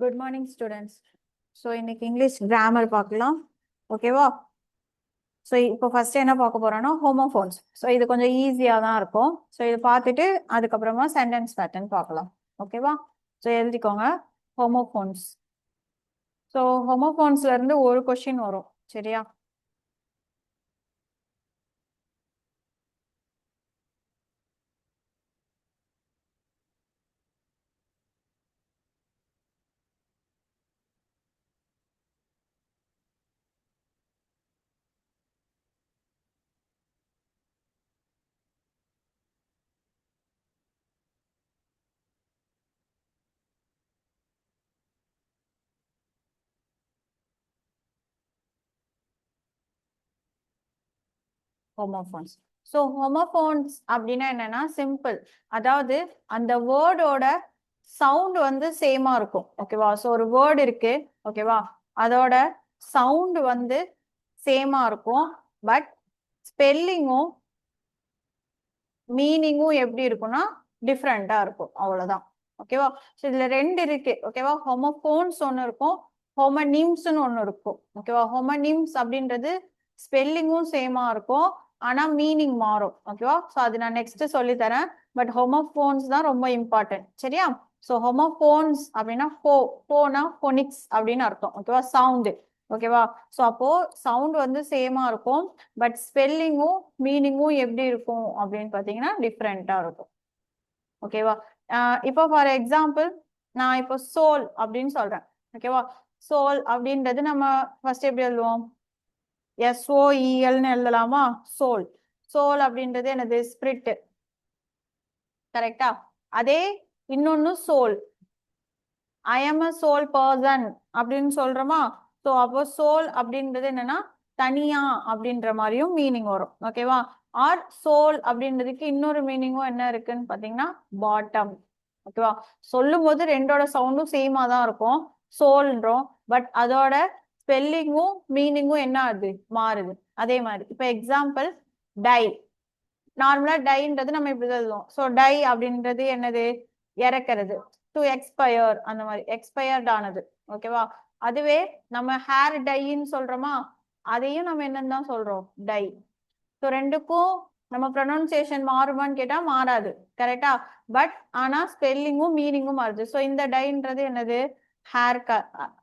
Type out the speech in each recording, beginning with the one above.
Good morning, students. So, இன்னைக்கு English grammar பார்க்கலாம். ஓகேவா? ஸோ இப்போ ஃபர்ஸ்ட் என்ன பார்க்க போறோம்னா ஹோமோஃபோன்ஸ். ஸோ இது கொஞ்சம் ஈஸியாக தான் இருக்கும். ஸோ இது பார்த்துட்டு அதுக்கப்புறமா சென்டென்ஸ் பேட்டர்ன் பார்க்கலாம். ஓகேவா? ஸோ எழுதிக்கோங்க ஹோமோஃபோன்ஸ். ஸோ ஹோமோஃபோன்ஸ்ல இருந்து ஒரு கொஸ்டின் வரும். சரியா? ஹோமோஃபோன்ஸ். ஸோ ஹோமோஃபோன்ஸ் அப்படின்னா என்னன்னா சிம்பிள். அதாவது அந்த வேர்டோட சவுண்ட் வந்து சேமா இருக்கும். ஓகேவா? ஸோ ஒரு வேர்டு இருக்கு. ஓகேவா? அதோட சவுண்ட் வந்து சேமா இருக்கும். பட் ஸ்பெல்லிங்கும் மீனிங்கும் எப்படி இருக்கும்னா டிஃப்ரெண்டா இருக்கும். அவ்வளவுதான். ஓகேவா? ஸோ இதுல ரெண்டு இருக்கு. ஓகேவா? ஹோமோஃபோன்ஸ் ஒன்று இருக்கும், ஹோமனிம்ஸ்னு ஒன்று இருக்கும். ஓகேவா? ஹோமனிம்ஸ் அப்படின்றது ஸ்பெல்லிங்கும் சேமா இருக்கும், ஆனா மீனிங் மாறும். ஓகேவா? ஸோ அது நான் நெக்ஸ்ட் சொல்லி தரேன். பட் ஹோமோஃபோன்ஸ் தான் ரொம்ப இம்பார்ட்டன்ட். சரியா? ஸோ ஹோமோஃபோன்ஸ் அப்படின்னா போனா ஃபோனிக்ஸ் அப்படின்னு அர்த்தம். ஓகேவா? சவுண்டு. ஓகேவா? ஸோ அப்போ சவுண்ட் வந்து சேமா இருக்கும், பட் ஸ்பெல்லிங்கும் மீனிங்கும் எப்படி இருக்கும் அப்படின்னு பார்த்தீங்கன்னா டிஃப்ரெண்டா இருக்கும். ஓகேவா? இப்போ ஃபார் எக்ஸாம்பிள் நான் இப்போ சோல் அப்படின்னு சொல்றேன். ஓகேவா? சோல் அப்படின்றது நம்ம ஃபர்ஸ்ட் எப்படி எழுதுவோம்? SOELன்னு எழுதலாமா? சோல். சோல் அப்படின்றது என்னது? ஸ்பிரிட். கரெக்டா? அதே இன்னொன்னு soul, I am a soul person அப்படின்னு சொல்றோமா? ஸோ அப்போ சோல் அப்படின்றது என்னன்னா தனியா அப்படின்ற மாதிரியும் மீனிங் வரும். ஓகேவா? ஆர் சோல் அப்படின்றதுக்கு இன்னொரு மீனிங்கும் என்ன இருக்குன்னு பாத்தீங்கன்னா பாட்டம். ஓகேவா? சொல்லும் போது ரெண்டோட சவுண்டும் சேமா தான் இருக்கும், சோல்ன்றோம். பட் அதோட ஸ்பெல்லிங்கும் மீனிங்கும் என்ன ஆகுது? மாறுது. அதே மாதிரி இப்போ எக்ஸாம்பிள் டை. நார்மலா டைன்றது நம்ம இப்படி எழுதுவோம். ஸோ டை அப்படின்றது என்னது? இறக்கிறது. டு எக்ஸ்பயர், அந்த மாதிரி எக்ஸ்பயர்ட் ஆனது. ஓகேவா? அதுவே நம்ம ஹேர் டைன்னு சொல்றோமா, அதையும் நம்ம என்னன்னு தான் சொல்றோம்? டை. ஸோ ரெண்டுக்கும் நம்ம ப்ரொனவுன்சியேஷன் மாறுமான்னு கேட்டா மாறாது. கரெக்டா? பட் ஆனா ஸ்பெல்லிங்கும் மீனிங்கும் மாறுது. ஸோ இந்த டைன்றது என்னது? Hair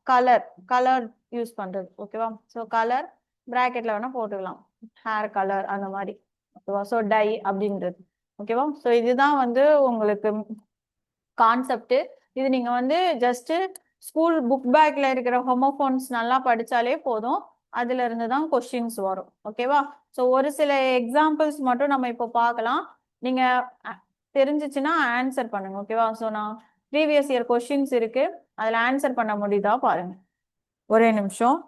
colour. கலர் யூஸ் பண்றது. ஓகேவா? ஸோ கலர் பிராக்கெட்ல வேணா போட்டுக்கலாம், ஹேர் கலர் அந்த மாதிரி. ஓகேவா? ஸோ டை அப்படின்றது. ஓகேவா? ஸோ இதுதான் வந்து உங்களுக்கு கான்செப்ட். இது நீங்க வந்து ஜஸ்ட் ஸ்கூல் புக் பேக்ல இருக்கிற ஹோமோஃபோன்ஸ் நல்லா படிச்சாலே போதும், அதுல இருந்து தான் கொஸ்டின்ஸ் வரும். ஓகேவா? ஸோ ஒரு சில எக்ஸாம்பிள்ஸ் மட்டும் நம்ம இப்போ பார்க்கலாம். நீங்க தெரிஞ்சிச்சுன்னா ஆன்சர் பண்ணுங்க. ஓகேவா? ஸோ நான் ப்ரீவியஸ் இயர் கொஸ்டின்ஸ் இருக்கு, அதுல ஆன்சர் பண்ண முடியுதா பாருங்க. ஒரே நிமிஷம்.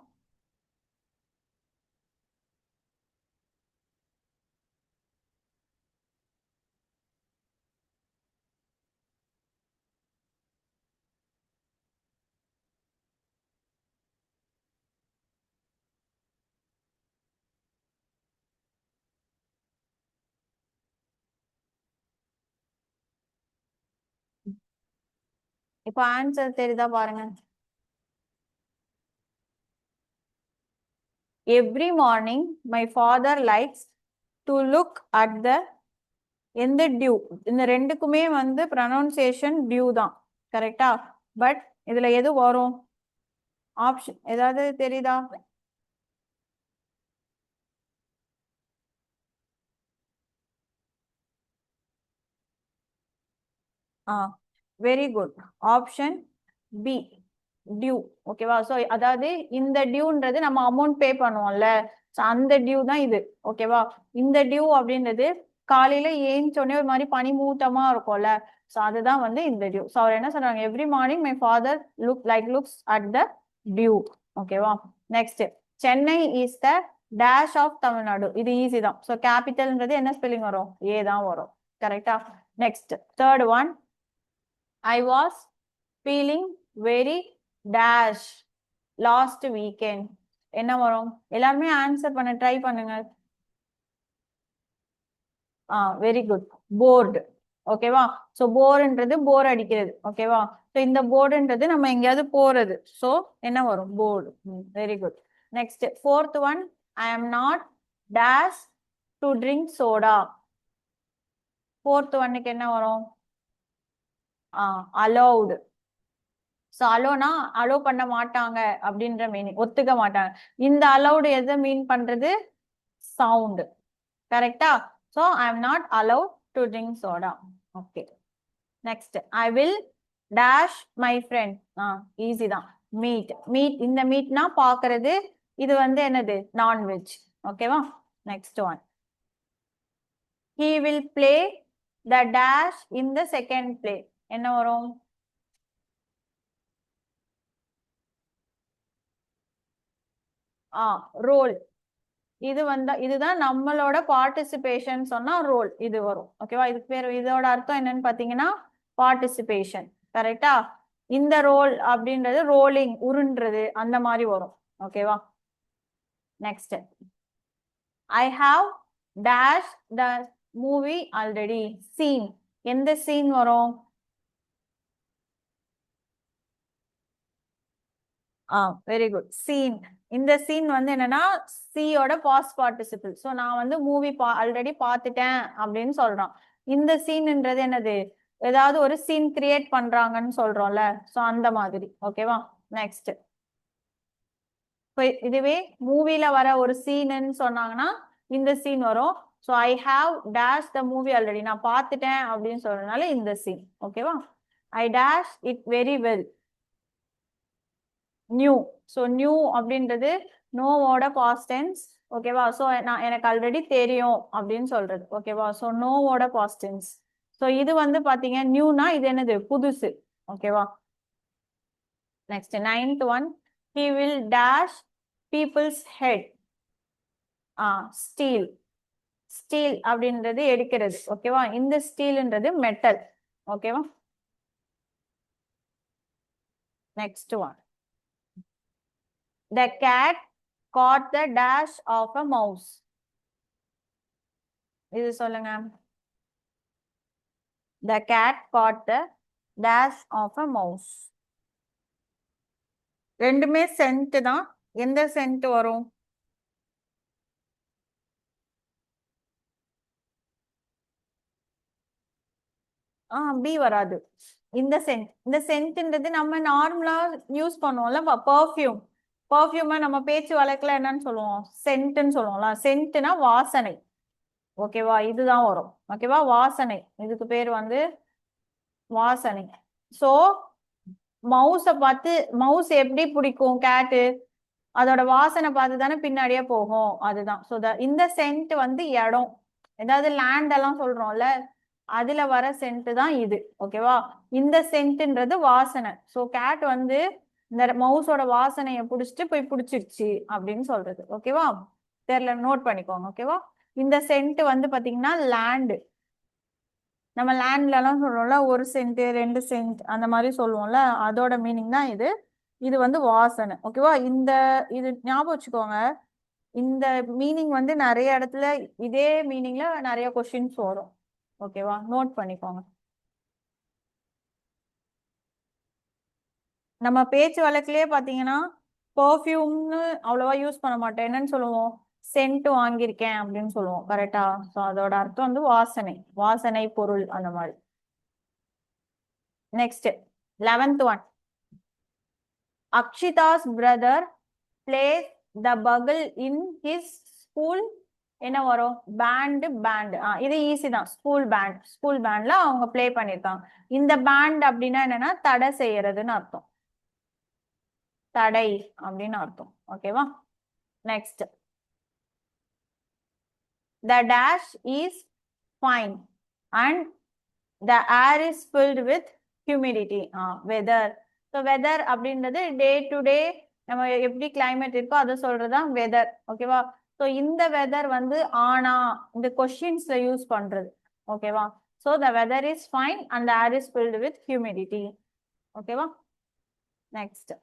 இப்போ ஆன்சர் தெரியுதா பாருங்க. Every morning my father likes to look at the, எந்த டியூ? இந்த ரெண்டுக்குமே வந்து ப்ரொனவுன்சியேஷன் டியூ தான். கரெக்டா? பட் இதுல எது வரும்? ஆப்ஷன் ஏதாவது தெரியுதா? Very good. Option B, due. ஓகேவா? ஸோ அதாவது இந்த டியூன்றது நம்ம அமௌண்ட் பே பண்ணுவோம்ல, ஸோ அந்த டியூ தான் இது. ஓகேவா? இந்த டியூ அப்படின்றது காலையில ஏஞ்சோடனே ஒரு மாதிரி பனிமூட்டமா இருக்கும்ல, ஸோ அதுதான் வந்து இந்த டியூ. ஸோ அவர் என்ன சொல்றாங்க? Every morning my father looks at the dew. ஓகேவா? Next, Chennai is the dash of Tamil Nadu. இது ஈஸி தான். ஸோ கேபிட்டல்ன்றது என்ன ஸ்பெல்லிங் வரும்? ஏ தான் வரும். கரெக்டா? Next third one, I was feeling very dash last weekend. என்ன வரும்? எல்லாருமே ஆன்சர் பண்ண ட்ரை பண்ணுங்க. Very good. போர்டு. ஓகேவா? சோ போர்ன்றது போர் அடிக்கிறது. ஓகேவா? சோ இந்த போர்டுன்றது நம்ம எங்கேயாவது போறது. சோ என்ன வரும்? Board. Very good. Next fourth one, I am not dash to drink soda. fourth ஒன்னுக்கு என்ன வரும்? allowed. சோ அலோனா அலோ பண்ண மாட்டாங்க அப்படின்ற மீனிங், ஒத்துக்க மாட்டாங்க. இந்த அலௌடு எதை மீன் பண்றது? சவுண்ட். கரெக்டா? So I am not allowed to drink soda. Okay. Next I will dash my friend. Easy தான். மீட். மீட், இந்த மீட்னா பாக்குறது. இது வந்து என்னது? நான்வெஜ். ஓகேவா? Next one, he will play the dash in the second play. என்ன வரும்? ரோல். இது வந்து இதுதான் நம்மளோட பார்ட்டிசிபேஷன் சொன்னா ரோல் இது வரும். ஓகேவா? இதுக்கு பேர், இதோட அர்த்தம் என்னன்னு பாத்தீங்கன்னா பார்ட்டிசிபேஷன். கரெக்டா? இந்த ரோல் அப்படின்றது ரோலிங், உருன்றது, அந்த மாதிரி வரும். ஓகேவா? Next, I have dash the movie already. Seen. எந்த சீன் வரும்? Very good. சீன். இந்த சீன் வந்து என்னன்னா சியோட பாஸ்ட் பார்ட்டிசிபிள். சோ நான் வந்து மூவி ஆல்ரெடி பார்த்துட்டேன் அப்படின்னு சொல்றோம். இந்த சீன்ன்றது என்னது? ஏதாவது ஒரு சீன் கிரியேட் பண்றாங்கன்னு சொல்றோம்ல, சோ அந்த மாதிரி. ஓகேவா? நெக்ஸ்ட், இதுவே மூவில வர ஒரு சீன்னு சொன்னாங்கன்னா இந்த சீன் வரும். So I have dash the movie already. நான் பார்த்துட்டேன் அப்படின்னு சொல்றதுனால இந்த சீன். ஓகேவா? I dash it very well. Knew. So knew அப்படின்றது நோவோட பாஸ்ட் டென்ஸ். ஓகேவா? சோ நான் எனக்கு ஆல்ரெடி தெரியும் அப்படின்னு சொல்றது. ஓகேவா? சோ நோவோட பாஸ்ட் டென்ஸ். சோ இது வந்து பாத்தீங்க நியூனா இது என்னது? புதுசு. ஓகேவா? Next ninth one, he will dash people's head. Steal. Steal அப்படின்றது எடுக்கிறது. ஓகேவா? இந்த ஸ்டீல்ன்றது மெட்டல். ஓகேவா? Next one, the cat caught the dash of a mouse. இது சொல்லுங்க. The cat caught the dash of a mouse. ரெண்டுமே சென்ட் தான். எந்த சென்ட் வரும்? பி வராது. இந்த சென்ட். இந்த சென்ட்ன்றது நம்ம நார்மலா யூஸ் பண்ணுவோம்ல, பர்ஃப்யூம். பர்ஃப்யூமை நம்ம பேச்சு வழக்குல என்னன்னு சொல்லுவோம்? சென்ட்னு சொல்லுவோம்ல. சென்ட்னா வாசனை. ஓகேவா? இதுதான் வரும். ஓகேவா? வாசனை. இதுக்கு பேர் வந்து வாசனை. சோ மவுஸ பார்த்து, மவுஸ் எப்படி பிடிக்கும் கேட்டு? அதோட வாசனை பார்த்து தானே பின்னாடியே போகும். அதுதான். சோ இந்த சென்ட் வந்து இடம், ஏதாவது லேண்ட் எல்லாம் சொல்றோம்ல, அதுல வர சென்ட் தான் இது. ஓகேவா? இந்த சென்ட்ன்றது வாசனை. சோ கேட் வந்து இந்த மவுஸோட வாசனைய புடிச்சிட்டு போய் புடிச்சிருச்சு அப்படின்னு சொல்றது. ஓகேவா? தெரியல, நோட் பண்ணிக்கோங்க. ஓகேவா? இந்த சென்ட் வந்து பாத்தீங்கன்னா லேண்ட். நம்ம லேண்ட்ல எல்லாம் சொல்றோம்ல, 1 சென்ட் 2 சென்ட் அந்த மாதிரி சொல்லுவோம்ல, அதோட மீனிங் தான் இது. இது வந்து வாசனை. ஓகேவா? இது ஞாபகம் வச்சுக்கோங்க. இந்த மீனிங் வந்து நிறைய இடத்துல இதே மீனிங்ல நிறைய கொஸ்டின்ஸ் வரும். ஓகேவா? நோட் பண்ணிக்கோங்க. நம்ம பேச்சு வழக்கிலேயே பாத்தீங்கன்னா பெர்ஃப்யூம்னு அவ்வளவா யூஸ் பண்ண மாட்டோம். என்னன்னு சொல்லுவோம்? சென்ட் வாங்கியிருக்கேன் அப்படின்னு சொல்லுவோம். கரெக்டா? ஸோ அதோட அர்த்தம் வந்து வாசனை, வாசனை பொருள் அந்த மாதிரி. Next 11th one, Akshita's brother plays the bugle in his school. என்ன வரும்? பேண்ட். பேண்ட். இது ஈஸி தான். School band. ஸ்கூல் பேண்ட்ல அவங்க பிளே பண்ணிருக்காங்க. இந்த பேண்ட் அப்படின்னா என்னன்னா தடை செய்யறதுன்னு அர்த்தம். தடை அப்படின்னு அர்த்தம். ஓகேவா? Next, the dash is fine and the air is filled with humidity. weather. so weather அப்படின்றது டே டு டே நம்ம எப்படி கிளைமேட் இருக்கோ அதை சொல்றதுதான் வெதர். ஓகேவா? ஸோ இந்த வெதர் வந்து ஆனா இந்த கொஸ்டின்ஸ்ல யூஸ் பண்றது. ஓகேவா? So the weather is fine and the air is filled with humidity. ஓகேவா? Next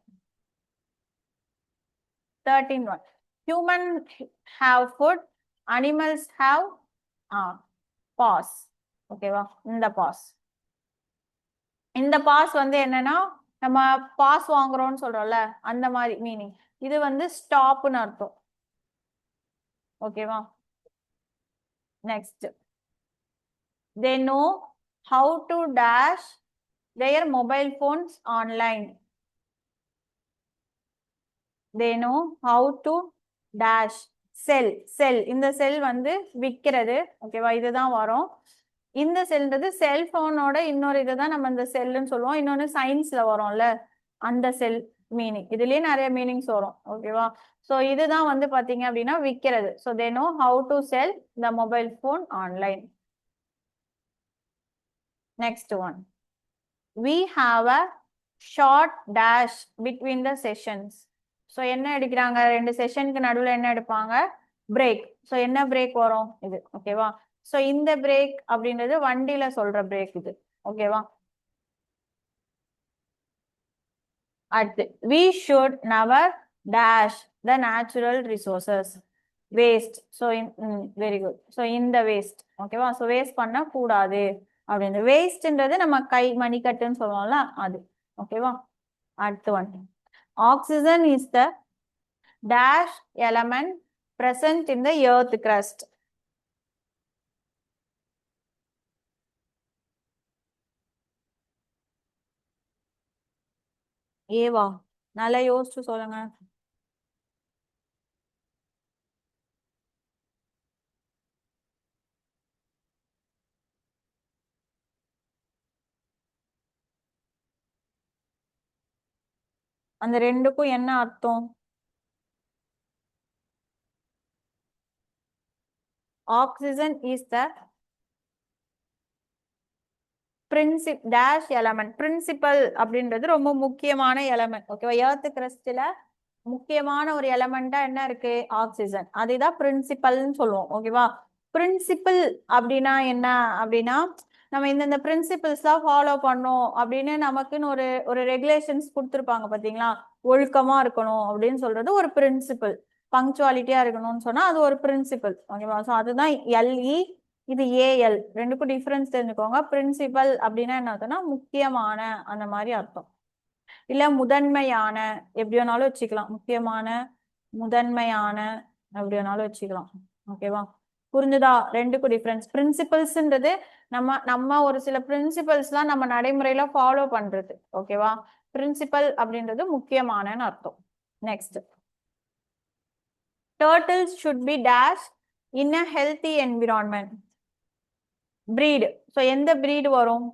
13th one, humans have food, animals have paws. ஓகேவா? இந்த பாஸ். இந்த பாஸ் வந்து என்னன்னா நம்ம பாஸ் வாங்குறோம்னு சொல்றோம்ல அந்த மாதிரி மீனிங். இது வந்து ஸ்டாப்னு அர்த்தம். ஓகேவா? Next, they know how to dash their mobile phones online. they know how to dash sell இந்த செல் வந்து விக்கிறது. ஓகேவா? இதுதான் வரும். இந்த செல்ன்றது செல்போனோட இன்னொரு இதுதான் நம்ம இந்த செல்லுன்னு சொல்லுவோம். இன்னொன்னு சயின்ஸ்ல வரும்ல அந்த செல் மீனிங். இதுலயே நிறைய மீனிங்ஸ் வரும். ஓகேவா? சோ இதுதான் வந்து பாத்தீங்க அப்படின்னா விக்கிறது. so they know how to sell the mobile phone online. next one, we have a short dash between the sessions. So என்ன எடுக்கிறாங்க? ரெண்டு செஷனுக்கு நடுவில் என்ன எடுப்பாங்க? பிரேக். ஸோ என்ன பிரேக் வரும்? இது. ஓகேவா? ஸோ இந்த பிரேக் அப்படின்றது வண்டியில சொல்ற பிரேக் இது. ஓகேவா? அடுத்து, we should never dash the natural resources. waste. So very good. So இந்த வேஸ்ட். ஓகேவா? ஸோ வேஸ்ட் பண்ண கூடாது அப்படின்னு. வேஸ்ட்ன்றது நம்ம கை மணிக்கட்டுன்னு சொல்லுவோம்ல அது. ஓகேவா? அடுத்து one, oxygen is the dash element present in the earth crust. ஏவா? நல்லா யோசிச்சு சொல்லுங்க. அந்த ரெண்டுக்கும் என்ன அர்த்தம்? oxygen is the dash element. Principal அப்படின்றது ரொம்ப முக்கியமான எலமெண்ட். ஓகேவா? எர்த் கிரஸ்ட்ல முக்கியமான ஒரு எலமெண்டா என்ன இருக்கு? ஆக்சிஜன். அதுதான் பிரின்சிபல்னு சொல்லுவோம். ஓகேவா? பிரின்சிபல் அப்படின்னா என்ன அப்படின்னா நம்ம இந்த பிரின்சிபல்ஸ் தான் ஃபாலோ பண்ணோம் அப்படின்னு நமக்குன்னு ஒரு ஒரு ரெகுலேஷன்ஸ் கொடுத்துருப்பாங்க பாத்தீங்களா? ஒழுக்கமா இருக்கணும் அப்படின்னு சொல்றது ஒரு பிரின்சிபல். பங்க்சுவாலிட்டியா இருக்கணும்னு சொன்னா அது ஒரு பிரின்சிபல். ஓகேவா? ஸோ அதுதான் எல்இ, இது ஏஎல். ரெண்டுக்கும் டிஃபரன்ஸ் தெரிஞ்சுக்கோங்க. பிரின்சிபல் அப்படின்னா என்ன அர்த்தம்னா முக்கியமான அந்த மாதிரி அர்த்தம். இல்ல முதன்மையான எப்படி வேணாலும் வச்சுக்கலாம். முக்கியமான, முதன்மையான எப்படி வேணாலும் வச்சுக்கலாம். ஓகேவா? புரிஞ்சுதா? ரெண்டுக்கும் டிஃபரன்ஸ். பிரின்சிபல்ஸ்ன்றது நம்ம நம்ம ஒரு சில பிரின்சிபல்ஸ் எல்லாம் நம்ம நடைமுறையில ஃபாலோ பண்றது. ஓகேவா? பிரின்சிபல் அப்படின்றது முக்கியமானன்னு அர்த்தம். Next, turtles should be dash in a healthy environment. breed. So எந்த breed வரும்?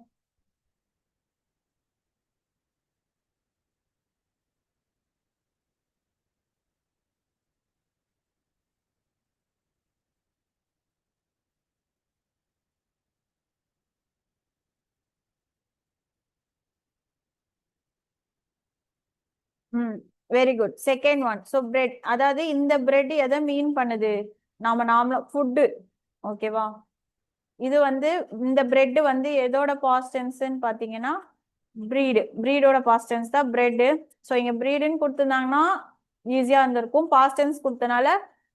Very good. Second one. So bread, அதாவது இந்த பிரெட் எதை மீன் பண்ணுது? நாம ஃபுட்டு. ஓகேவா? இது வந்து இந்த பிரெட் வந்து எதோட பாஸ்ட் டென்ஸ்ன்னு பாத்தீங்கன்னா பிரீடோட பாஸ்ட் டென்ஸ் தான் பிரெட். ஸோ இங்க பிரீடுன்னு கொடுத்துருந்தாங்கன்னா ஈஸியா இருந்திருக்கும். பாஸ்ட் டென்ஸ் கொடுத்தனால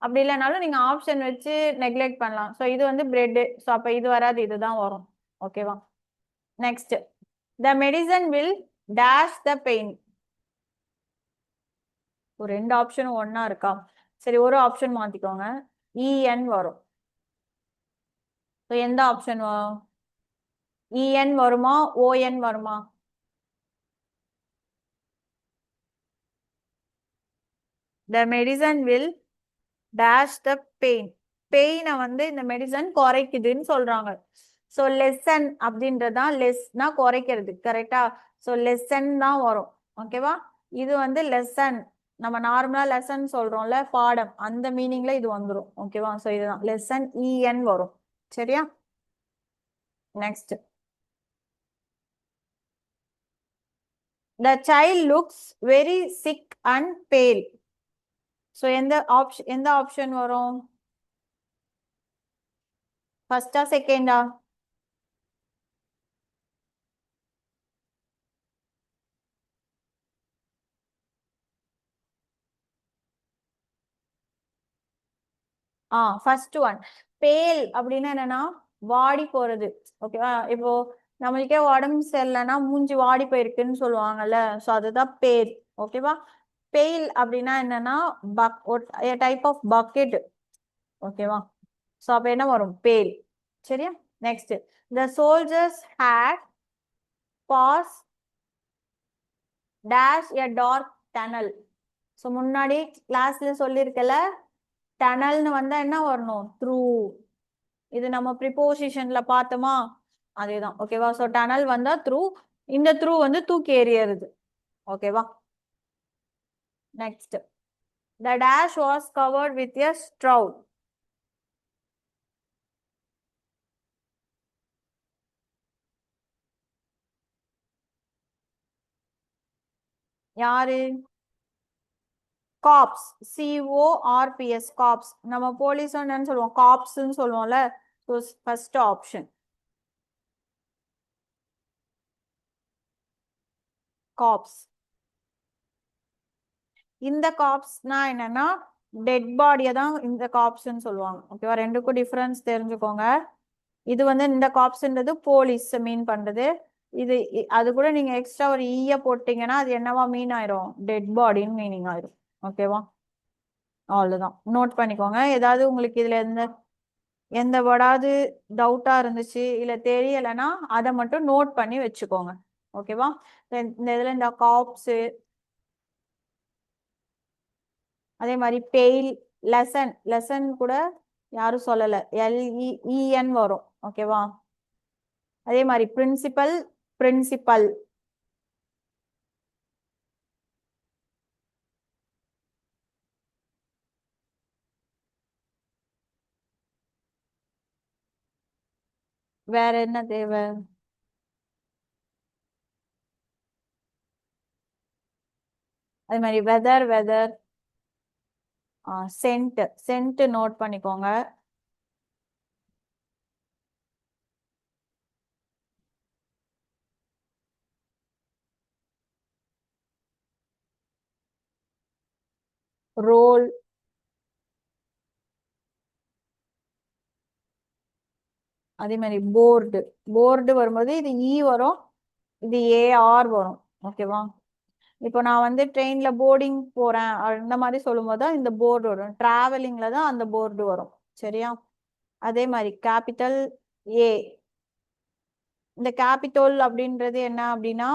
அப்படி இல்லைனாலும் நீங்க ஆப்ஷன் வச்சு நெக்லெக்ட் பண்ணலாம். ஸோ இது வந்து பிரெட். ஸோ அப்ப இது வராது, இதுதான் வரும். ஓகேவா? Next, the medicine will dash the pain. ஒரு ரெண்டு ஆப்ஷனும் ஒன்னா இருக்கா? சரி, ஒரு ஆப்ஷன் மாத்திக்கோங்க. இஎன் வரும். எந்த ஆப்ஷன் வரும்? இஎன் வருமா ஓஎன் வருமா? the medicine will dash the pain. பெயினை வந்து இந்த மெடிசன் குறைக்குதுன்னு சொல்றாங்க. ஸோ லெசன் அப்படின்றதான், லெஸ்னா குறைக்கிறது. கரெக்டா? ஸோ லெசன் தான் வரும். ஓகேவா? இது வந்து லெசன், நம்ம நார்மலா லெசன் சொல்றோம்ல பாடம், அந்த மீனிங்ல இது வந்துடும். ஓகேவா? ஸோ இதுதான் லெசன், இஎன் வரும். சரியா? Next, the child looks very sick and pale. So எந்த ஆப்ஷன் வரும்? ஃபர்ஸ்டா செகண்டா? First one. பேல் அப்படின்னா என்னன்னா வாடி போறது. ஓகேவா? இப்போ நம்மளுக்கே உடம்பு சரியில்லைன்னா மூஞ்சி வாடி போயிருக்குன்னு சொல்லுவாங்கல்ல, ஸோ அதுதான் பேல். ஓகேவா? பெயில் அப்படின்னா என்னன்னா டைப் ஆஃப் பக்கெட். ஓகேவா? ஸோ அப்ப என்ன வரும்? பேல். சரியா? Next, the soldiers had pass dash a dark tunnel. So முன்னாடி கிளாஸ்ல சொல்லியிருக்கல, டனல்னு வந்தா என்ன வரணும்? த்ரூ. இது நம்ம ப்ரிப்போசிஷன்ல பார்த்தோமா? அதேதான். ஓகேவா? ஸோ டனல் வந்தா த்ரூ, இந்த த்ரூ வந்து தூக்கி எறியறது. ஓகேவா? Next, the dash was covered with a shroud. யாரு? காப்ஸ். CORPS, corps. நம்ம போலீஸ் என்னன்னு சொல்லுவோம்? காப்ஸ்ன்னு சொல்லுவோம்ல. So first option corps. இந்த காப்ஸ்னா என்னன்னா டெட் பாடியை தான் இந்த காப்ஸ்ன்னு சொல்லுவாங்க. ஓகேவா? ரெண்டுக்கும் டிஃபரன்ஸ் தெரிஞ்சுக்கோங்க. இது வந்து இந்த காப்ஸ்ன்றது போலீஸ் மீன் பண்றது. இது அது கூட நீங்க எக்ஸ்ட்ரா ஒரு ஈய போட்டீங்கன்னா அது என்னவா மீன் ஆயிரும்? டெட் பாடின்னு மீனிங் ஆயிரும். ஓகேவா? அவ்வளவுதான். நோட் பண்ணிக்கோங்க. ஏதாவது உங்களுக்கு இதுல எந்த எந்த வேர்டாவது டவுட்டா இருந்துச்சு இல்ல தெரியலைன்னா அதை மட்டும் நோட் பண்ணி வச்சுக்கோங்க. ஓகேவா? இந்த இதுல இந்த காப்ஸ், அதே மாதிரி பெயில், லெசன். லெசன் கூட யாரும் சொல்லல, LEEN வரும். ஓகேவா? அதே மாதிரி பிரின்சிபல், பிரின்சிபல். வேற என்ன தேவை? அதே மாதிரி weather, weather. Sent, sent note பண்ணிக்கோங்க. ரோல். அதே மாதிரி போர்டு. போர்டு வரும்போது இது வரும், இது AR வரும். ஓகேவா? இப்போ நான் வந்து ட்ரெயின்ல போர்டிங் போறேன் அந்த மாதிரி சொல்லும் போது தான் இந்த போர்டு வரும். டிராவலிங்ல தான் அந்த போர்டு வரும். சரியா? அதே மாதிரி கேபிட்டல் A. இந்த கேபிட்டல் அப்படின்றது என்ன அப்படின்னா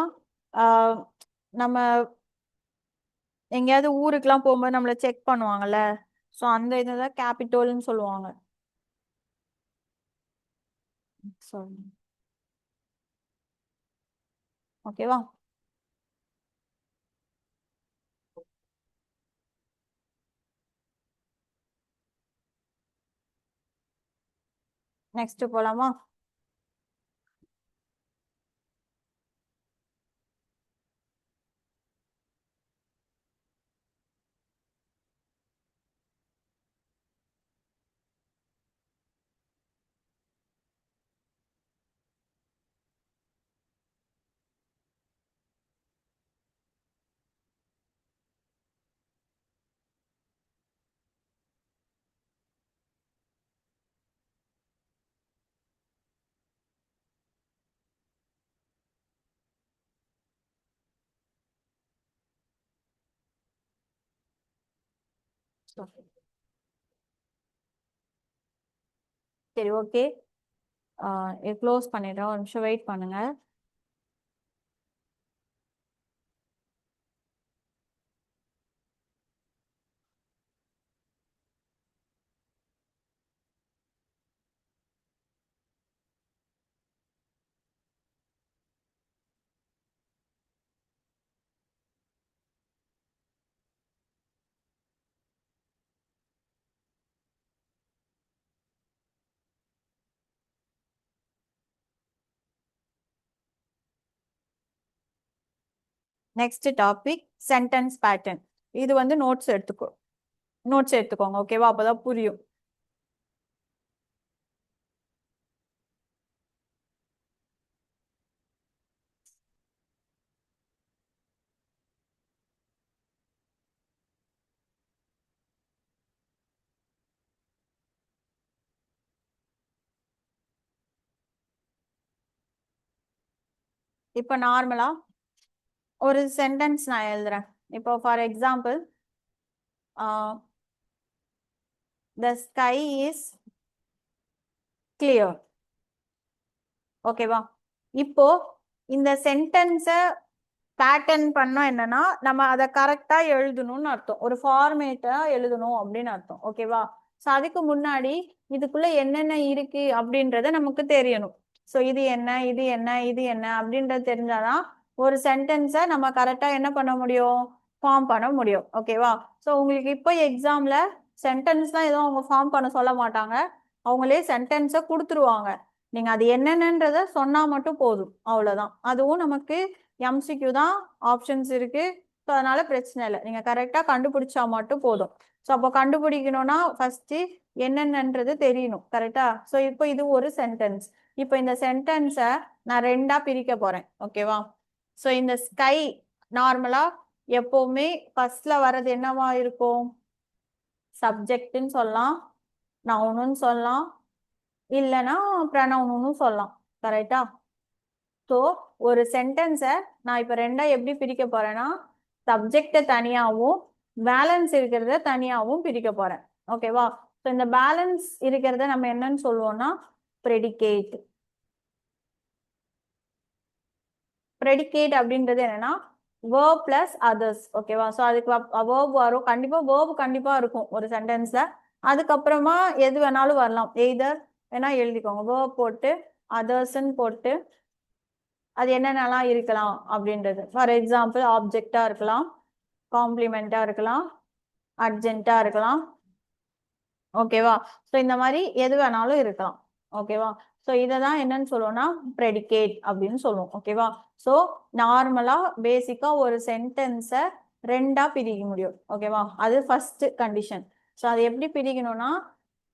நம்ம எங்கேயாவது ஊருக்குலாம் போகும்போது நம்மள செக் பண்ணுவாங்கல்ல, ஸோ அந்த இதுதான் கேபிட்டல்னு சொல்லுவாங்க. ஓகேவா? நெக்ஸ்ட் போலாமா? சரி, ஓகே. க்ளோஸ் பண்ணிடுறோம். ஒரு நிமிஷம் வெயிட் பண்ணுங்க. Next topic sentence pattern. இது வந்து நோட்ஸ் எடுத்துக்கோங்க. ஓகேவா? அப்பதான் புரியும். இப்போ நார்மலா ஒரு சென்டென்ஸ் நான் எழுதுறேன். இப்போ for example the sky is clear. ஓகேவா? இப்போ இந்த சென்டென்ஸை பேட்டர்ன் பண்ணா என்னன்னா நம்ம அதை கரெக்டா எழுதணும்னு அர்த்தம். ஒரு ஃபார்மேட்டா எழுதணும் அப்படின்னு அர்த்தம். ஓகேவா? ஸோ அதுக்கு முன்னாடி இதுக்குள்ள என்னென்ன இருக்கு அப்படின்றத நமக்கு தெரியணும். ஸோ இது என்ன இது என்ன இது என்ன அப்படின்றது தெரிஞ்சாதான் ஒரு சென்டென்ஸை நம்ம கரெக்டா என்ன பண்ண முடியும், ஃபார்ம் பண்ண முடியும். ஓகேவா? ஸோ உங்களுக்கு இப்போ எக்ஸாம்ல சென்டென்ஸ் தான் எதுவும் அவங்க ஃபார்ம் பண்ண சொல்ல மாட்டாங்க. அவங்களே சென்டென்ஸை கொடுத்துருவாங்க. நீங்க அது என்னென்னன்றத சொன்னா மட்டும் போதும். அவ்வளவுதான். அதுவும் நமக்கு எம்சிக்யூ தான் ஆப்ஷன்ஸ் இருக்கு. ஸோ அதனால பிரச்சனை இல்லை. நீங்க கரெக்டா கண்டுபிடிச்சா மட்டும் போதும். ஸோ அப்போ கண்டுபிடிக்கணும்னா ஃபர்ஸ்ட் என்னென்னன்றது தெரியணும். கரெக்டா? ஸோ இப்போ இது ஒரு சென்டென்ஸ். இப்போ இந்த சென்டென்ஸை நான் ரெண்டா பிரிக்க போறேன். ஓகேவா? ஸோ இந்த ஸ்கை நார்மலா எப்பவுமே ஃபர்ஸ்ட்ல வர்றது என்னவா இருக்கும்? சப்ஜெக்ட்னு சொல்லலாம், நவுனுன்னு சொல்லலாம், இல்லைன்னா ப்ரனவுன்னு சொல்லலாம். கரெக்டா? ஸோ ஒரு சென்டென்ஸை நான் இப்போ ரெண்டா எப்படி பிரிக்க போறேன்னா சப்ஜெக்டை தனியாகவும் பேலன்ஸ் இருக்கிறத தனியாகவும் பிரிக்க போறேன். ஓகேவா? ஸோ இந்த பேலன்ஸ் இருக்கிறத நம்ம என்னன்னு சொல்லுவோம்னா ப்ரெடிகேட். ப்ரெடிகேட் அப்படின்றது என்னன்னா verb plus others. ஓகேவா? ஸோ அதுக்கு verb வரும். கண்டிப்பா verb கண்டிப்பா இருக்கும் ஒரு சென்டென்ஸ்ல. அதுக்கப்புறமா எது வேணாலும் வரலாம். எய்தர் வேணா எழுதிக்கோங்க, verb போட்டு othersன்னு போட்டு அது என்னென்னலாம் இருக்கலாம் அப்படின்றது. ஃபார் எக்ஸாம்பிள் ஆப்ஜெக்டா இருக்கலாம், காம்ப்ளிமெண்டா இருக்கலாம், அர்ஜென்ட்டா இருக்கலாம். ஓகேவா? ஸோ இந்த மாதிரி எது வேணாலும் இருக்கலாம். ஓகேவா? ஸோ இதை தான் என்னன்னு சொல்லுவோம்னா ப்ரெடிகேட் அப்படின்னு சொல்லுவோம். ஓகேவா? ஸோ நார்மலா பேசிக்கா ஒரு சென்டென்ஸை ரெண்டா பிரிக்க முடியும். ஓகேவா? அது ஃபர்ஸ்ட் கண்டிஷன். ஸோ அது எப்படி பிரிக்கணும்னா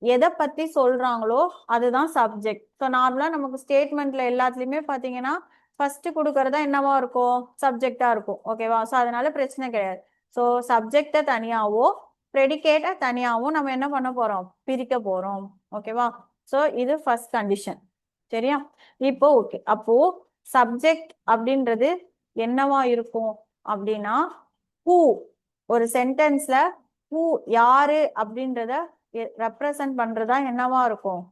எதை பத்தி சொல்றாங்களோ அதுதான் சப்ஜெக்ட். ஸோ நார்மலா நமக்கு ஸ்டேட்மெண்ட்ல எல்லாத்துலயுமே பாத்தீங்கன்னா ஃபர்ஸ்ட் கொடுக்கறதா என்னவா இருக்கும், சப்ஜெக்டா இருக்கும். ஓகேவா? ஸோ அதனால பிரச்சனை கிடையாது. ஸோ சப்ஜெக்டை தனியாவோ ப்ரெடிகேட்டை தனியாவும் நம்ம என்ன பண்ண போறோம், பிரிக்க போறோம். ஓகேவா? ஸோ இது ஃபர்ஸ்ட் கண்டிஷன். சரியா? இப்போ ஓகே, அப்போ சப்ஜெக்ட் அப்படின்றது என்னவா இருக்கும் அப்படின்னா ஹூ. ஒரு சென்டென்ஸ்ல ஹூ யாரு அப்படின்றத ரெப்ரசன்ட் பண்றதா என்னவா இருக்கும்,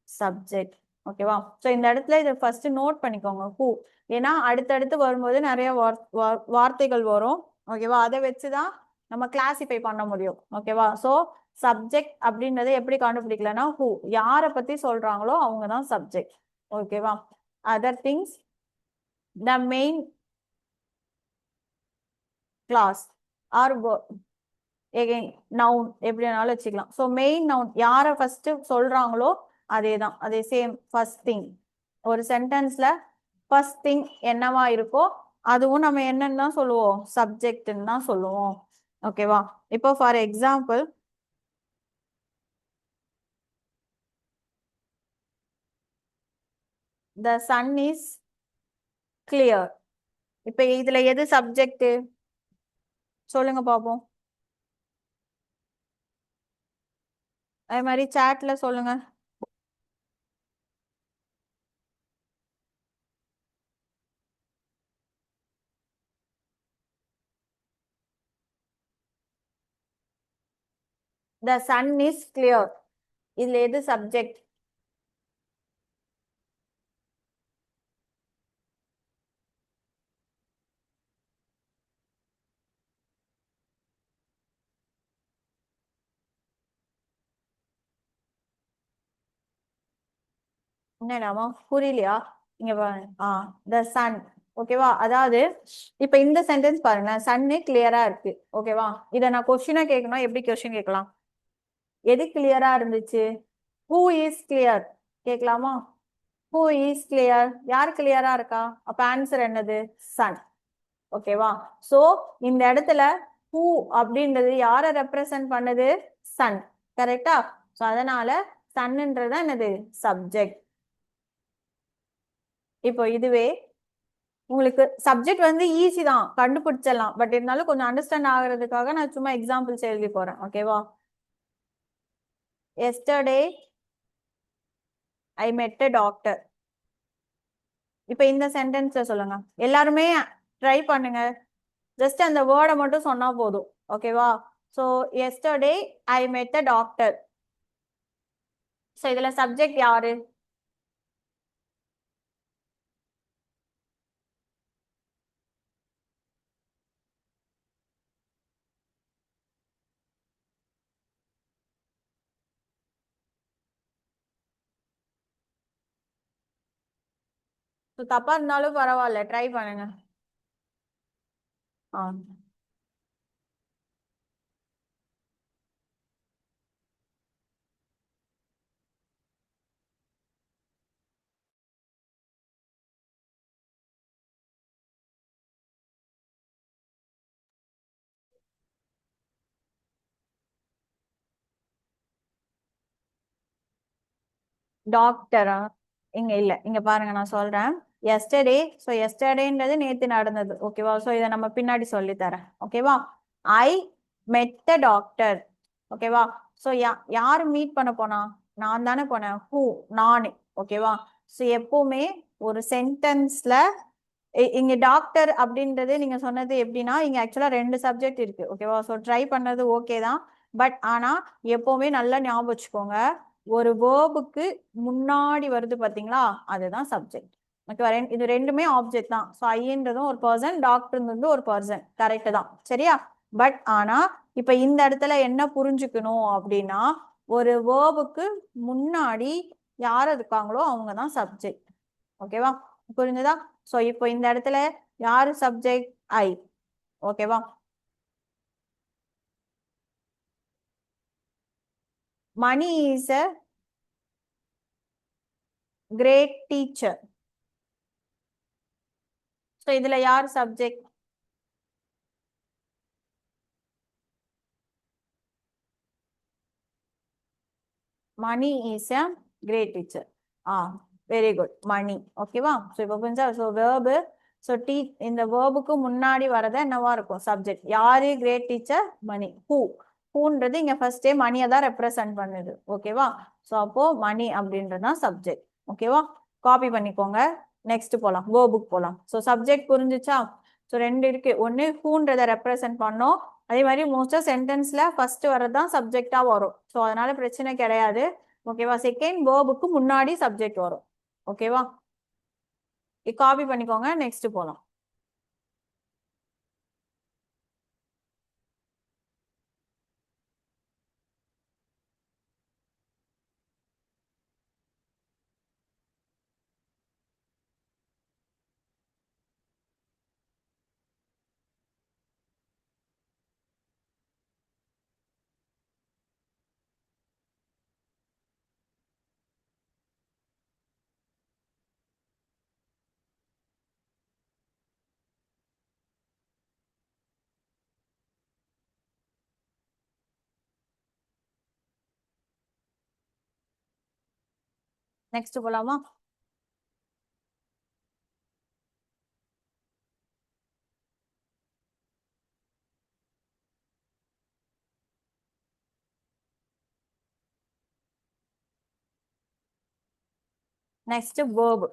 சப்ஜெக்ட். ஓகேவா? ஸோ இந்த இடத்துல இதை ஃபர்ஸ்ட் நோட் பண்ணிக்கோங்க ஹூ. ஏன்னா அடுத்தடுத்து வரும்போது நிறைய வார்த்தைகள் வரும். ஓகேவா? அதை வச்சுதான் நம்ம கிளாசிஃபை பண்ண முடியும். ஓகேவா? ஸோ சப்ஜெக்ட் அப்படின்றத எப்படி கண்டுபிடிக்கலன்னா ஹூ யாரை பத்தி சொல்றாங்களோ அவங்க தான் சப்ஜெக்ட். ஓகேவா? Other things the main clause are again noun எப்படி வேணாலும் வச்சுக்கலாம். ஸோ மெயின் நவுன் யாரை ஃபர்ஸ்ட் சொல்றாங்களோ அதே தான், அதே சேம் ஃபர்ஸ்ட் திங். ஒரு சென்டென்ஸ்ல ஃபர்ஸ்ட் திங் என்னவா இருக்கோ அதுவும் நம்ம என்னன்னு தான் சொல்லுவோம், சப்ஜெக்ட்ன்னு தான் சொல்லுவோம். ஓகேவா? இப்போ for example the sun is clear. இப்போ இதுல எது சப்ஜெக்ட் சொல்லுங்க பாப்போம். அதே மாதிரி சாட்ல சொல்லுங்க. the sun is clear. இதுல எது சப்ஜெக்ட்? என்னடாமா புரியலையா? இங்க பாருங்க. த சன். ஓகேவா? அதாவது இப்ப இந்த சென்டென்ஸ் பாருங்க, சன்னு கிளியரா இருக்கு. ஓகேவா? இத நான் கொஸ்டினா கேட்கணும். எப்படி கொஸ்டின் கேட்கலாம்? எது கிளியரா இருந்துச்சு? ஹூ இஸ் கிளியர் கேட்கலாமா? ஹூ இஸ் கிளியர், யார் கிளியரா இருக்கா? அப்ப ஆன்சர் என்னது, சன். ஓகேவா? சோ இந்த இடத்துல ஹூ அப்படின்றது யாரை ரெப்ரசன்ட் பண்ணுது, சன். கரெக்டா? சோ அதனால சன்ன்றது என்னது, சப்ஜெக்ட். இப்போ இதுவே உங்களுக்கு சப்ஜெக்ட் வந்து ஈஸி தான், கண்டுபிடிச்சிடலாம். பட் இருந்தாலும் கொஞ்சம் அண்டர்ஸ்டாண்ட் ஆகுறதுக்காக நான் சும்மா எக்ஸாம்பிள்ஸ் எழுதி போறேன். ஓகேவா? எஸ்டர்டே ஐ மெட் அ டாக்டர். இப்ப இந்த சென்டென்ஸ்ல சொல்லுங்க. எல்லாருமே ட்ரை பண்ணுங்க. ஜஸ்ட் அந்த வேர்டை மட்டும் சொன்னா போதும். ஓகேவா? ஸோ எஸ்டர்டே ஐ மெட் த டாக்டர். ஸோ இதுல சப்ஜெக்ட் யாரு? ஸோ தப்பா இருந்தாலும் பரவாயில்ல, ட்ரை பண்ணுங்க. ஆ டாக்டரா? இங்க இல்ல, இங்க பாருங்க நான் சொல்றேன். எஸ்டர்டே, ஸோ எஸ்டர்டேன்றது நேத்து நடந்தது. ஓகேவா? ஸோ இதை நம்ம பின்னாடி சொல்லி தரேன். ஓகேவா? ஐ மெட் த டாக்டர். ஓகேவா? ஸோ யாரு மீட் பண்ண போனா? நான் தானே போனேன். ஹூ? நானு. ஓகேவா? ஸோ எப்பவுமே ஒரு சென்டென்ஸ்ல இங்க டாக்டர் அப்படின்றது நீங்க சொன்னது எப்படின்னா, இங்க ஆக்சுவலா 2 சப்ஜெக்ட் இருக்கு. ஓகேவா? ஸோ ட்ரை பண்ணது ஓகே தான். பட் ஆனா எப்பவுமே நல்லா ஞாபகம் வச்சுக்கோங்க, ஒரு வேர்புக்கு முன்னாடி வருது பாத்தீங்களா, அதுதான் சப்ஜெக்ட். ஓகேவா? இது ரெண்டுமே ஆப்ஜெக்ட் தான். ஸோ ஐன்றதும் ஒரு பர்சன், டாக்டர்ன்றது ஒரு பர்சன். கரெக்ட் தான். சரியா? பட் ஆனா இப்ப இந்த இடத்துல என்ன புரிஞ்சுக்கணும் அப்படின்னா, ஒரு வேர்புக்கு முன்னாடி யார் இருக்காங்களோ அவங்க தான் சப்ஜெக்ட். ஓகேவா? புரிஞ்சுதா? சோ இப்போ இந்த இடத்துல யாரு சப்ஜெக்ட்? ஐ. ஓகேவா? Mani is a great teacher. So இதுல யார் subject? Mani is a great teacher. ஆ வெரி குட். மணி. ஓகேவா? சோ இப்போ புரிஞ்சா? சோ வேர்பு, சோ இந்த வேர்புக்கு முன்னாடி வரத என்னவா இருக்கும்? சப்ஜெக்ட். யாரு கிரேட் டீச்சர்? மணி. ஹூன்றது இங்க ஃபர்ஸ்டே மணியை தான் ரெப்ரசன்ட் பண்ணுது. ஓகேவா? சோ அப்போ மணி அப்படின்றதுதான் சப்ஜெக்ட். ஓகேவா? காப்பி பண்ணிக்கோங்க. நெக்ஸ்ட் போலாம், வேர்புக்கு போலாம். சோ சப்ஜெக்ட் புரிஞ்சுச்சா? சோ 2 இருக்கு. ஒன்னு ஹூன்றதை ரெப்ரசன்ட் பண்ணோம். அதே மாதிரி மோஸ்டா சென்டென்ஸ்ல ஃபர்ஸ்ட் வரதான் சப்ஜெக்டா வரும். சோ அதனால பிரச்சனை கிடையாது. ஓகேவா? செகண்ட் வேர்புக்கு முன்னாடி சப்ஜெக்ட் வரும். ஓகேவா? காப்பி பண்ணிக்கோங்க. நெக்ஸ்ட் போலாம். நெக்ஸ்ட் போலாமா? Next verb.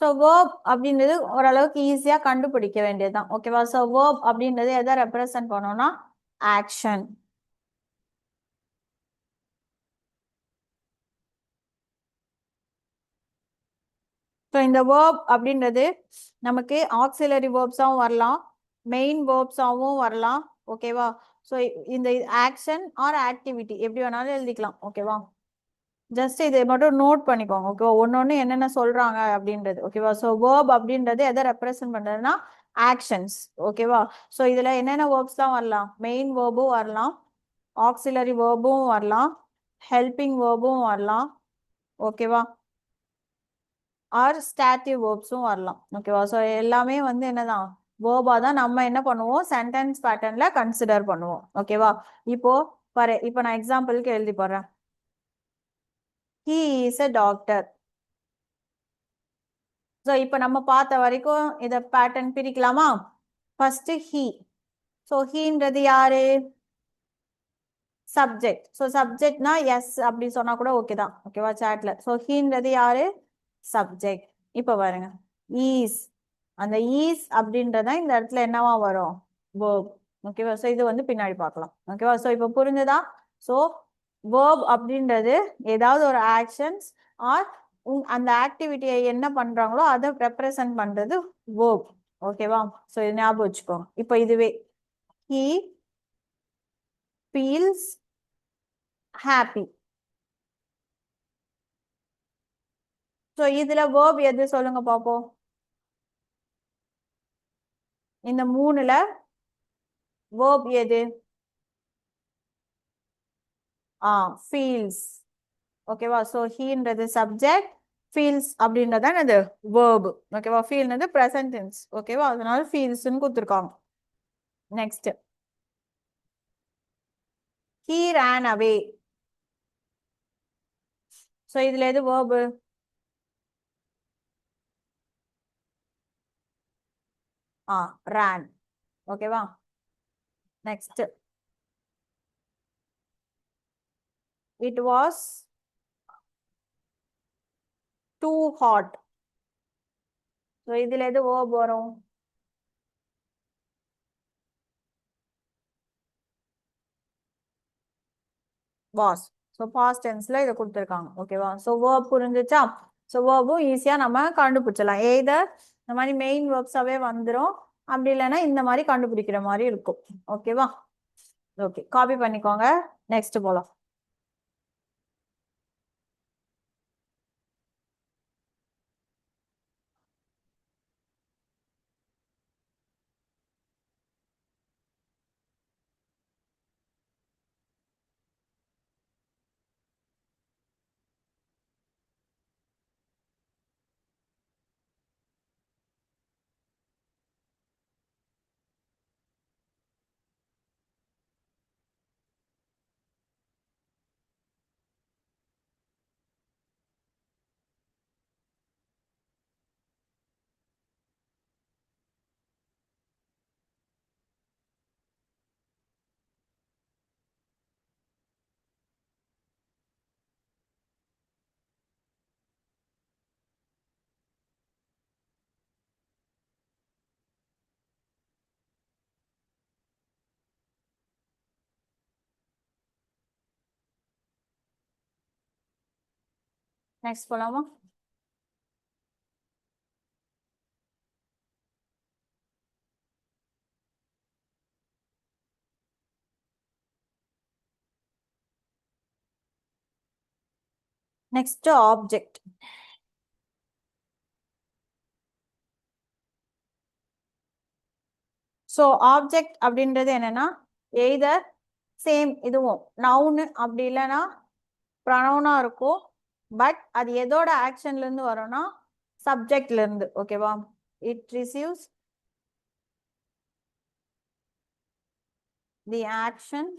ஸோ வேர்ப் அப்படின்றது ஓரளவுக்கு ஈஸியா கண்டுபிடிக்க வேண்டியதுதான். ஓகேவா? ஸோ வேர்ப் அப்படின்றது எதை ரெப்ரசன்ட் பண்ணோம்னா ஆக்ஷன். ஸோ இந்த வேர்ப் அப்படின்றது நமக்கு ஆக்சிலரி வேர்ப்ஸாகவும் வரலாம், மெயின் வேர்ப்ஸாகவும் வரலாம். ஓகேவா? ஸோ இந்த ஆக்ஷன் ஆர் ஆக்டிவிட்டி எப்படி வேணாலும் எழுதிக்கலாம். ஓகேவா? ஜஸ்ட் இதை மட்டும் நோட் பண்ணிக்கோங்க. ஓகேவா? ஒன்னொன்னு என்னென்ன சொல்றாங்க அப்படின்றது. ஓகேவா? ஸோ வேர்ப் அப்படின்றது எதை ரெப்ரசன்ட் பண்றதுன்னா ஆக்ஷன்ஸ். ஓகேவா? ஸோ இதுல என்னென்ன வேர்ப்ஸ் தான் வரலாம்? மெயின் வேர்பும் வரலாம், ஆக்சிலரி வேர்பும் வரலாம், ஹெல்பிங் வேர்பும் வரலாம். ஓகேவா? ஆர் ஸ்டாட்டிவ் வேர்ப்ஸும் வரலாம். ஓகேவா? ஸோ எல்லாமே வந்து என்னதான் வேர்பா தான் நம்ம என்ன பண்ணுவோம், சென்டென்ஸ் பேட்டர்ன்ல கன்சிடர் பண்ணுவோம். ஓகேவா? இப்போ பாரு, இப்போ நான் எக்ஸாம்பிளுக்கு எழுதி போடுறேன். He is a doctor. So இப்போ நம்ம பார்த்த வரைக்கும் இதை பேட்டர்ன் பிரிக்கலாமா? First he. ஸோ ஹீன்றது யாரு? சப்ஜெக்ட். ஸோ சப்ஜெக்ட்னா எஸ் அப்படி சொன்னா கூட ஓகே தான். ஓகேவா சாட்ல. ஸோ ஹீன்றது யாரு? சப்ஜெக்ட். இப்போ பாருங்க ஈஸ், அந்த ஈஸ் அப்படின்றதான் இந்த இடத்துல என்னவா வரும்? வேர்ப். ஓகேவா? ஸோ இது வந்து பின்னாடி பார்க்கலாம். ஓகேவா? ஸோ இப்போ புரிஞ்சுதா? ஸோ வேர்ப் அப்படின்றது ஏதாவது ஒரு ஆக்ஷன்ஸ் ஆர் அந்த ஆக்டிவிட்டியை என்ன பண்றாங்களோ அதை ரெப்ரசன்ட் பண்றது வேர்ப். ஓகேவா? ஸோ இது ஞாபகம் வச்சுக்கோங்க. இப்போ இதுவே he feels happy. ஸோ இதுல வேர்ப் எது சொல்லுங்க பாப்போம். இந்த மூணுல வேர்ப் எது? ஃபீல்ஸ். ஓகேவா? ஸோ ஹீன்றது சப்ஜெக்ட், ஃபீல்ஸ் அப்படின்றத அது வேர்ப். ஓகேவா? ஃபீல்ன்றது ப்ரெசன்ட் டென்ஸ். ஓகேவா? அதனால ஃபீல்ஸ்னு கொடுத்துருக்காங்க. Next he ran away. So இதுல எது வேர்ப்? ran. ஓகேவா? Next it was too hot. So இதுல எது வேர்ப் வரும்? was. ஸோ பாஸ்ட் டென்ஸ்ல இதை கொடுத்துருக்காங்க. ஓகேவா? ஸோ வேர்ப் புரிஞ்சுச்சா? ஸோ வேர்பும் ஈஸியா நம்ம கண்டுபிடிச்சலாம். எய்தர் இந்த மாதிரி மெயின் வேர்ப்ஸாவே வந்துடும், அப்படி இல்லைன்னா இந்த மாதிரி கண்டுபிடிக்கிற மாதிரி இருக்கும். ஓகேவா? ஓகே, காப்பி பண்ணிக்கோங்க. நெக்ஸ்ட் போலாம். நெக்ஸ்ட் போலாமா? Next object. ஸோ ஆப்ஜெக்ட் அப்படின்றது என்னன்னா எய்தர் சேம் இதுவும் நவுனு அப்படி இல்லைன்னா ப்ரொனவுனா இருக்கும். பட் அது எதோட ஆக்ஷன்ல இருந்து வரும்னா சப்ஜெக்ட்ல இருந்து. ஓகேவா? It receives the action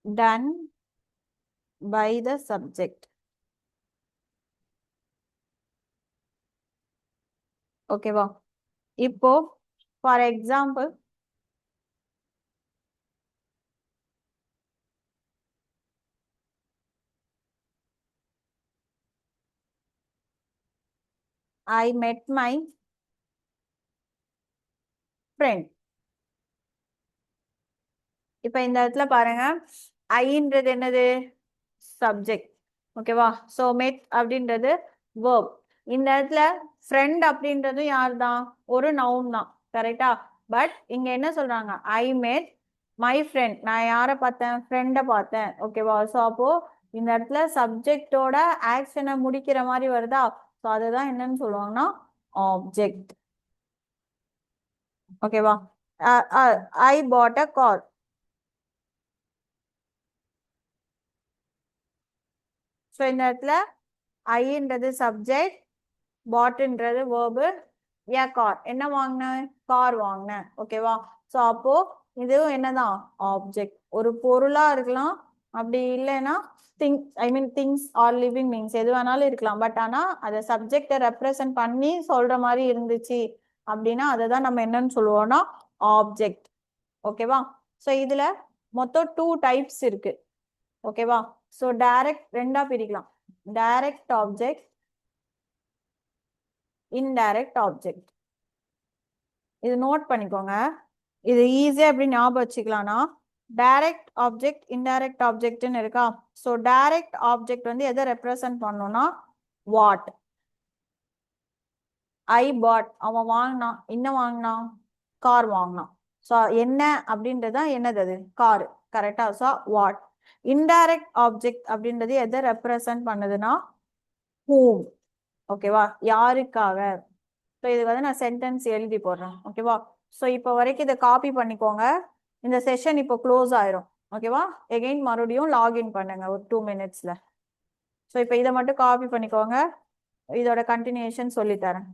done by the subject. ஓகேவா? இப்போ for example I met my friend. இப்ப இந்த இடத்துல பாருங்க, ஐன்றது என்னது? சப்ஜெக்ட். ஓகேவா? ஸோ மெட் அப்படின்றது வேர்ப். இந்த இடத்துல ஃப்ரெண்ட் அப்படின்றது யார் தான்? ஒரு நவுன் தான். கரெக்டா? பட் இங்க என்ன சொல்றாங்க? ஐ மெட் மை ஃப்ரெண்ட். நான் யாரை பார்த்தேன்? ஃப்ரெண்டை பார்த்தேன். ஓகேவா? ஸோ அப்போ இந்த இடத்துல சப்ஜெக்டோட ஆக்ஷனை முடிக்கிற மாதிரி வருதா? ஸோ அதுதான் என்னன்னு சொல்லுவாங்கன்னா ஆப்ஜெக்ட். ஓகேவா? ஐ பாட் அ கார். ஸோ இந்த இடத்துல ஐன்றது சப்ஜெக்ட், பாட்ன்றது வேர்பு, ஏ கார் என்ன வாங்கினேன்? கார் வாங்கினேன். ஓகேவா? ஸோ அப்போ இதுவும் என்னதான்? ஆப்ஜெக்ட். ஒரு பொருளா இருக்கலாம், அப்படி இல்லைன்னா திங்ஸ் ஆர் லிவிங் மீன்ஸ் எது வேணாலும் இருக்கலாம். பட் ஆனா அதை சப்ஜெக்டை ரெப்ரசன்ட் பண்ணி சொல்ற மாதிரி இருந்துச்சு அப்படின்னா அதை தான் நம்ம என்னன்னு சொல்லுவோம்னா ஆப்ஜெக்ட். ஓகேவா? ஸோ இதுல மொத்தம் 2 டைப்ஸ் இருக்கு. ஓகேவா? ஸோ டைரக்ட் ரெண்டா பிரிக்கலாம். Direct object, indirect object. இது நோட் பண்ணிக்கோங்க. இது ஈஸியா எப்படி ஞாபகம் வச்சுக்கலாம்னா, டைரக்ட் ஆப்ஜெக்ட், இன்டைரக்ட் ஆப்ஜெக்ட்னு இருக்கா? ஸோ டைரக்ட் ஆப்ஜெக்ட் வந்து எதை ரெப்ரசன்ட் பண்ணணும்னா வாட். ஐ பாட், அவன் வாங்கினான், என்ன வாங்கினான்? கார் வாங்கினான். ஸோ என்ன அப்படின்றது என்னது? அது கார். கரெக்டா? So what. இன்டைரக்ட் ஆப்ஜெக்ட் அப்படின்றது எதை ரெப்ரசன்ட் பண்ணுதுன்னா ஹூம். ஓகேவா? யாருக்காக. ஸோ இதுக்கு வந்து நான் சென்டென்ஸ் எழுதி போடுறேன். ஓகேவா? ஸோ இப்போ வரைக்கும் இதை காப்பி பண்ணிக்கோங்க. இந்த செஷன் இப்போ க்ளோஸ் ஆயிரும். ஓகேவா? எகெயின் மறுபடியும் லாகின் பண்ணுங்க ஒரு 2 minutesல. ஸோ இப்போ இதை மட்டும் காப்பி பண்ணிக்கோங்க. இதோட கண்டினியூஷன் சொல்லித்தரேன்.